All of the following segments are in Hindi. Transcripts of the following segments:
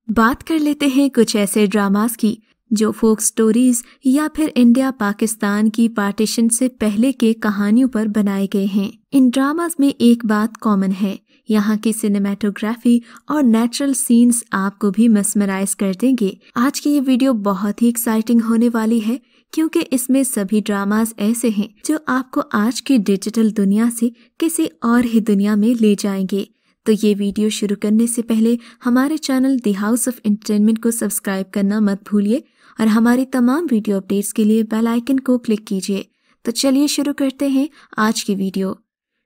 बात कर लेते हैं कुछ ऐसे ड्रामास की जो फोक स्टोरीज या फिर इंडिया पाकिस्तान की पार्टीशन से पहले के कहानियों पर बनाए गए हैं। इन ड्रामास में एक बात कॉमन है, यहाँ की सिनेमेटोग्राफी और नेचुरल सीन्स आपको भी mesmerize कर देंगे। आज की ये वीडियो बहुत ही एक्साइटिंग होने वाली है क्योंकि इसमें सभी ड्रामास ऐसे हैं जो आपको आज की डिजिटल दुनिया से किसी और ही दुनिया में ले जाएंगे। तो ये वीडियो शुरू करने से पहले हमारे channel the house of entertainment को सब्सक्राइब करना मत भूलिए और हमारी तमाम वीडियो अपडेट्स के लिए बेल आइकन को क्लिक कीजिए। तो चलिए शुरू करते हैं आज की video.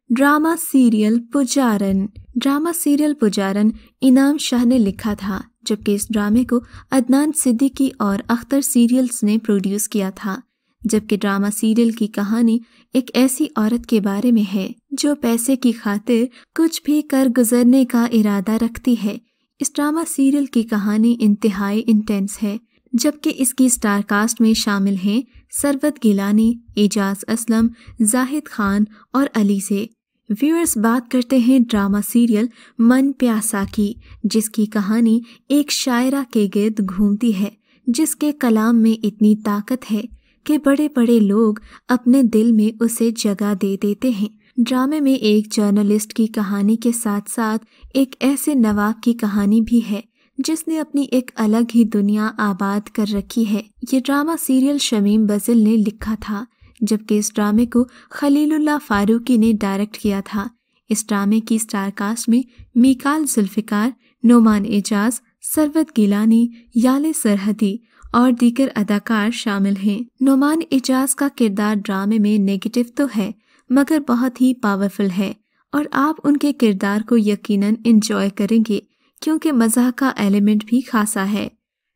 Drama serial Pujaran. Drama serial Pujaran Inam Shah ने लिखा था, जबकि इस ड्रामे को अदनान सिद्दीकी और अख्तर सीरियल्स ने प्रोड्यूस किया था। जबकि ड्रामा सीरियल की कहानी एक ऐसी औरत के बारे में है जो पैसे की खातिर कुछ भी कर गुजरने का इरादा रखती है। इस ड्रामा सीरियल की कहानी इंतहाई इंटेंस है, जबकि इसकी स्टार कास्ट में शामिल हैं सरवत गिलानी, एजाज असलम, जाहिद खान और अली से। व्यूअर्स, बात करते हैं ड्रामा सीरियल मन प्यासा की, जिसकी कहानी एक शायरा के गिर्द घूमती है जिसके कलाम में इतनी ताकत है कि बड़े बड़े लोग अपने दिल में उसे जगह दे देते हैं। ड्रामे में एक जर्नलिस्ट की कहानी के साथ साथ एक ऐसे नवाब की कहानी भी है जिसने अपनी एक अलग ही दुनिया आबाद कर रखी है। ये ड्रामा सीरियल शमीम बज़िल ने लिखा था, जबकि इस ड्रामे को खलीलुल्लाह फारूकी ने डायरेक्ट किया था। इस ड्रामे की स्टार कास्ट में मीकाल जुल्फिकार, नोमान एजाज, सरवत गिलानी, याले सरहदी और दीगर अदाकार शामिल हैं। नोमान एजाज का किरदार ड्रामे में नेगेटिव तो है मगर बहुत ही पावरफुल है और आप उनके किरदार को यकीनन एंजॉय करेंगे क्योंकि मज़ाक का एलिमेंट भी खासा है।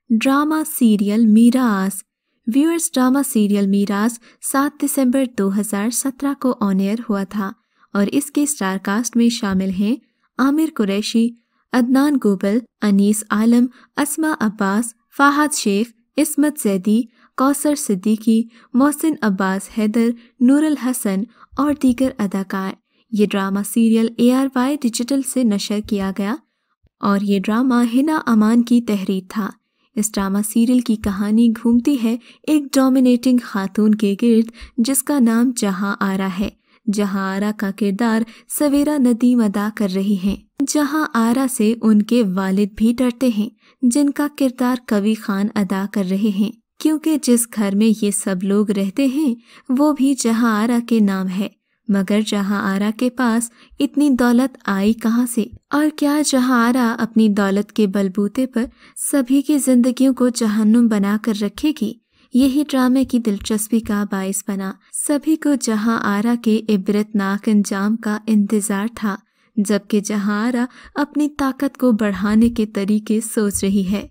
Drama serial Meeras. Viewers, drama serial Meeras 7 दिसंबर 2017 को ऑन एयर हुआ था और इसके स्टार कास्ट में शामिल हैं आमिर कुरैशी, अदनान गोबल, अनीस आलम, अस्मा अब्बास, फाहद शेख, इस्मत जैदी, कौसर सिद्दीकी, मोहसिन अब्बास हैदर, नूरुल हसन और दीगर अदाकार। ये ड्रामा सीरियल ARY डिजिटल से नशर किया गया और ये ड्रामा हिना अमान की तहरीर था। इस ड्रामा सीरियल की कहानी घूमती है एक डोमिनेटिंग खातून के गिर्द जिसका नाम जहां आरा है। जहां आरा का किरदार सवेरा नदीम अदा कर रही हैं। जहां आरा से उनके वालिद भी डरते हैं जिनका किरदार कवि खान अदा कर रहे हैं, क्योंकि जिस घर में ये सब लोग रहते हैं वो भी जहां आरा के नाम है। मगर जहां आरा के पास इतनी दौलत आई कहां से, और क्या जहां आरा अपनी दौलत के बलबूते पर सभी की जिंदगियों को जहन्नुम बना कर रखेगी? यही ड्रामे की दिलचस्पी का बाइस बना। सभी को जहां आरा के इबरतनाक अंजाम का इंतजार था, जबकि जहां आरा अपनी ताकत को बढ़ाने के तरीके सोच रही है।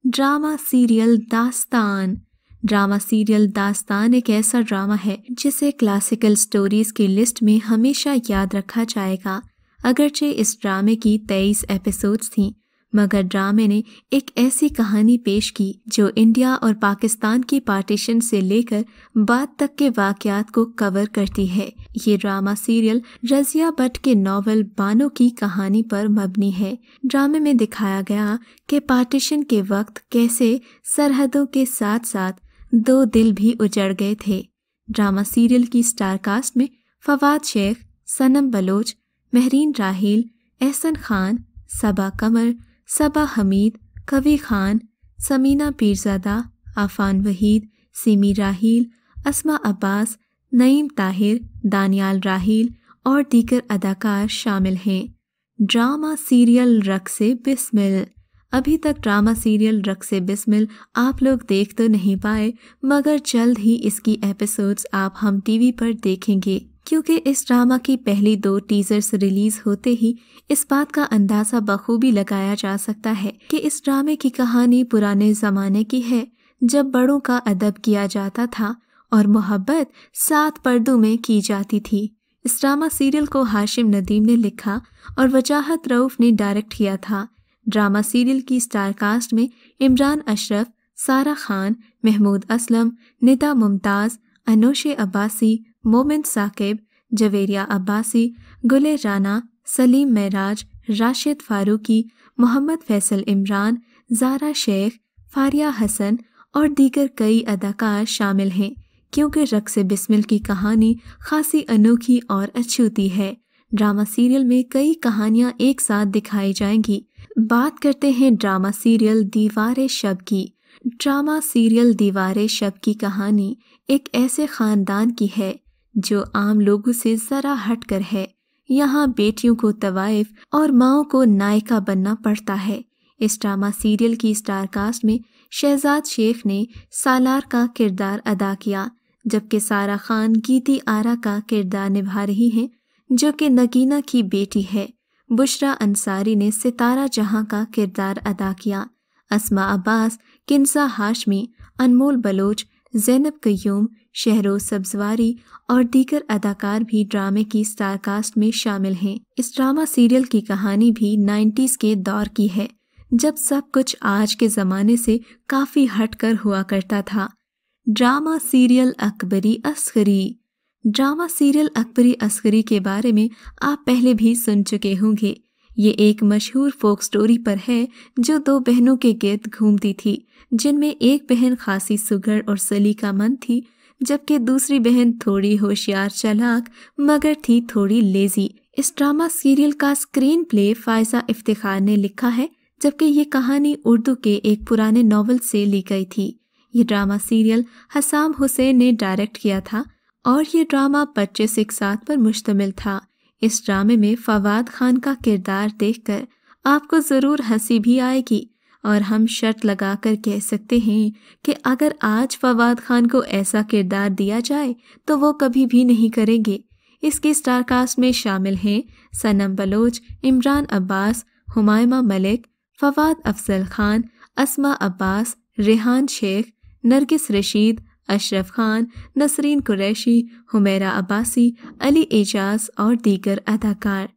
ड्रामा सीरियल दास्तान। ड्रामा सीरियल दास्तान एक ऐसा ड्रामा है जिसे क्लासिकल स्टोरीज की लिस्ट में हमेशा याद रखा जाएगा। अगरचे इस ड्रामे की 23 एपिसोड्स थीं, मगर ड्रामे ने एक ऐसी कहानी पेश की जो इंडिया और पाकिस्तान की पार्टीशन से लेकर बाद तक के वाकयात को कवर करती है। ये ड्रामा सीरियल रज़िया भट्ट के नॉवल बानो की कहानी पर मबनी है। ड्रामे में दिखाया गया कि पार्टीशन के वक्त कैसे सरहदों के साथ साथ दो दिल भी उजड़ गए थे। ड्रामा सीरियल की स्टार कास्ट में फवाद शेख, सनम बलोच, महरीन राहील, एहसन खान, सबा कमर, सबा हमीद, कवि खान, समीना पीरज़ादा, आफान वहीद, सिमी राहील, अस्मा अब्बास, नईम ताहिर, दानियाल राहील और दीगर अदाकार शामिल हैं। Drama serial Raqs-e Bismil. अभी तक ड्रामा सीरियल रक्से बिस्मिल आप लोग देख तो नहीं पाए, मगर जल्द ही इसकी एपिसोड्स आप हम टीवी पर देखेंगे, क्योंकि इस ड्रामा की पहली 2 टीजर्स रिलीज होते ही इस बात का अंदाजा बखूबी लगाया जा सकता है कि इस ड्रामे की कहानी पुराने जमाने की है, जब बड़ों का अदब किया जाता था और मोहब्बत 7 पर्दों में की जाती थी। इस ड्रामा सीरियल को हाशिम नदीम ने लिखा और वजाहत रऊफ ने डायरेक्ट किया था। ड्रामा सीरियल की स्टार कास्ट में इमरान अशरफ, सारा खान, महमूद असलम, निदा मुमताज़, अनोशे अब्बासी, मोमिन साकिब, जवेरिया अब्बासी, गुले राना, सलीम महराज, राशिद फारूकी, मोहम्मद फैसल इमरान, ज़ारा शेख, फारिया हसन और दीगर कई अदाकार शामिल हैं, क्योंकि रक्स बिस्मिल की कहानी खासी अनोखी और अछूती है। ड्रामा सीरियल में कई कहानियां एक साथ दिखाई जाएंगी। बात करते हैं ड्रामा सीरियल दीवारे शब की। ड्रामा सीरियल दीवारे शब की कहानी एक ऐसे खानदान की है जो आम लोगों से जरा हटकर है। यहाँ बेटियों को तवाइफ और माओं को नायिका बनना पड़ता है। इस ड्रामा सीरियल की स्टार कास्ट में शहजाद शेख ने सालार का किरदार अदा किया, जबकि सारा खान गीती आरा का किरदार निभा रही हैं, जो कि नगीना की बेटी है। बुशरा अंसारी ने सितारा जहां का किरदार अदा किया। अस्मा अब्बास, किन्जा हाशमी, अनमोल बलोच, ज़ैनब कय्यूम, शहरोज सब्जवारी और दीगर अदाकार भी ड्रामे की स्टार कास्ट में शामिल हैं। इस ड्रामा सीरियल की कहानी भी 90s के दौर की है, जब सब कुछ आज के ज़माने से काफ़ी हटकर हुआ करता था। Drama serial Akbari Asghari. Drama serial Akbari Asghari के बारे में आप पहले भी सुन चुके होंगे। ये एक मशहूर फोक स्टोरी पर है जो दो बहनों के गिर्द घूमती थी, जिनमें एक बहन खासी सुघड़ और सलीकामंद थी, जबकि दूसरी बहन थोड़ी होशियार चालाक मगर थी थोड़ी लेजी। इस ड्रामा सीरियल का स्क्रीन प्ले फायजा इफ्तिखार ने लिखा है, जबकि ये कहानी उर्दू के एक पुराने नॉवल से ली गई थी। ये ड्रामा सीरियल हसाम हुसैन ने डायरेक्ट किया था और ये ड्रामा 25 इकसात पर मुश्तमिल था। इस ड्रामे में फवाद खान का किरदार देखकर आपको ज़रूर हंसी भी आएगी और हम शर्त लगाकर कह सकते हैं कि अगर आज फवाद खान को ऐसा किरदार दिया जाए तो वो कभी भी नहीं करेंगे। इसकी स्टार कास्ट में शामिल हैं सनम बलोच, इमरान अब्बास, हुमायमा मलिक, फवाद अफजल खान, अस्मा अब्बास, रेहान शेख, नरगिस रशीद, अशरफ खान, नसरीन कुरैशी, हुमैरा अब्बासी, अली एजाज और दीगर अदाकार।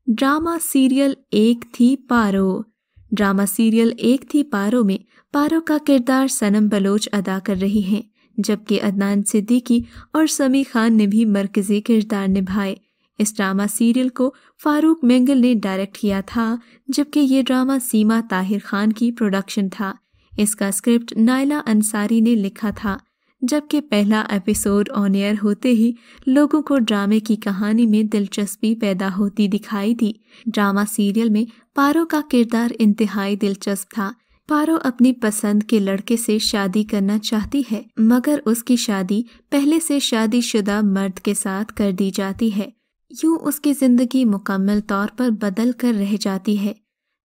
ड्रामा सीरियल एक थी पारो। ड्रामा सीरियल एक थी पारो में पारो का किरदार सनम बलोच अदा कर रही हैं, जबकि अदनान सिद्दीकी और समी खान ने भी मरकजी किरदार निभाए। इस ड्रामा सीरियल को फारूक मेंगल ने डायरेक्ट किया था, जबकि ये ड्रामा सीमा ताहिर खान की प्रोडक्शन था। इसका स्क्रिप्ट नायला अंसारी ने लिखा था, जबकि पहला एपिसोड ऑन एयर होते ही लोगों को ड्रामे की कहानी में दिलचस्पी पैदा होती दिखाई दी। ड्रामा सीरियल में पारो का किरदार इंतहाई दिलचस्प था। पारो अपनी पसंद के लड़के से शादी करना चाहती है, मगर उसकी शादी पहले से शादीशुदा मर्द के साथ कर दी जाती है। यूं उसकी जिंदगी मुकम्मल तौर पर बदल कर रह जाती है।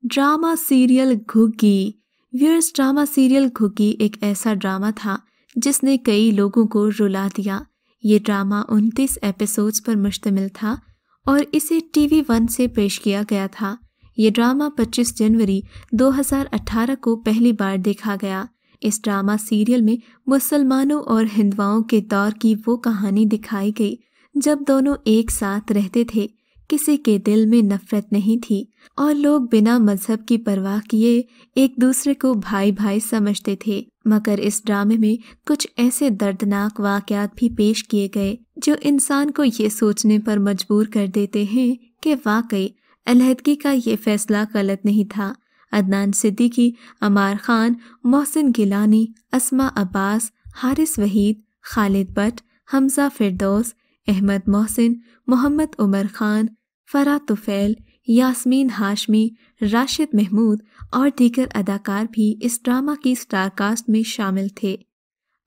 Drama serial Ghuggi. Viewers, drama serial Ghuggi एक ऐसा ड्रामा था जिसने कई लोगों को रुला दिया। ये ड्रामा 29 एपिसोड्स पर मुश्तमिल था और इसे TV1 से पेश किया गया था। ये ड्रामा 25 जनवरी 2018 को पहली बार देखा गया। इस ड्रामा सीरियल में मुसलमानों और हिंदुओं के दौर की वो कहानी दिखाई गई जब दोनों एक साथ रहते थे। किसी के दिल में नफरत नहीं थी और लोग बिना मजहब की परवाह किए एक दूसरे को भाई भाई समझते थे। मगर इस ड्रामे में कुछ ऐसे दर्दनाक वाकयात भी पेश किए गए जो इंसान को ये सोचने पर मजबूर कर देते हैं कि वाकई अलहदगी का ये फैसला गलत नहीं था। अदनान सिद्दीकी, अमार खान, मोहसिन गिलानी, अस्मा अब्बास, हारिस वहीद, खालिद बट, हमजा फिरदौस, अहमद मोहसिन, मोहम्मद उमर खान, फरा तुफैल, यास्मीन हाशमी, राशिद महमूद और दीगर अदाकार भी इस ड्रामा की स्टार कास्ट में शामिल थे।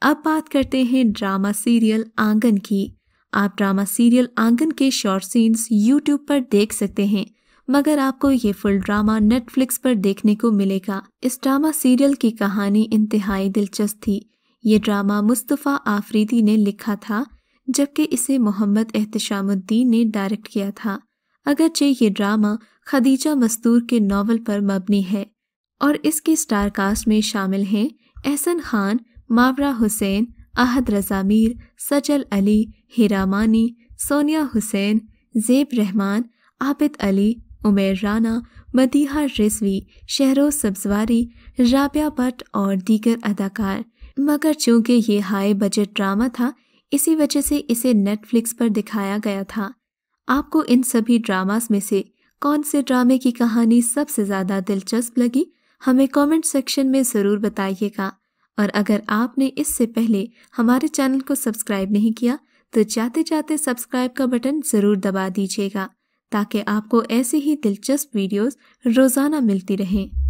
अब बात करते हैं ड्रामा सीरियल आंगन की। आप ड्रामा सीरियल आंगन के शॉर्ट सीन्स यूट्यूब पर देख सकते हैं, मगर आपको ये फुल ड्रामा नेटफ्लिक्स पर देखने को मिलेगा। इस ड्रामा सीरियल की कहानी इंतहाई दिलचस्प थी। ये ड्रामा मुस्तफ़ा आफरीदी ने लिखा था, जबकि इसे मोहम्मद एहतशामुद्दीन ने डायरेक्ट किया था। अगरचे ये ड्रामा खदीजा मस्तूर के नॉवल पर मबनी है और इसकी स्टार कास्ट में शामिल हैं एहसन खान, मावरा हुसैन, अहद रज़ा मीर, सजल अली, हिरा मानी, सोनिया हुसैन, ज़ेब रहमान, आबिद अली, उमेर राना, मदीहा रिजवी, शहरोज सब्जवारी, राबिया भट्ट और दीगर अदाकार। मगर चूंकि ये हाई बजट ड्रामा था, इसी वजह से इसे नेटफ्लिक्स पर दिखाया गया था। आपको इन सभी ड्रामास में से कौन से ड्रामे की कहानी सबसे ज़्यादा दिलचस्प लगी? हमें कमेंट सेक्शन में ज़रूर बताइएगा। और अगर आपने इससे पहले हमारे चैनल को सब्सक्राइब नहीं किया तो जाते जाते सब्सक्राइब का बटन ज़रूर दबा दीजिएगा ताकि आपको ऐसे ही दिलचस्प वीडियोस रोज़ाना मिलती रहें।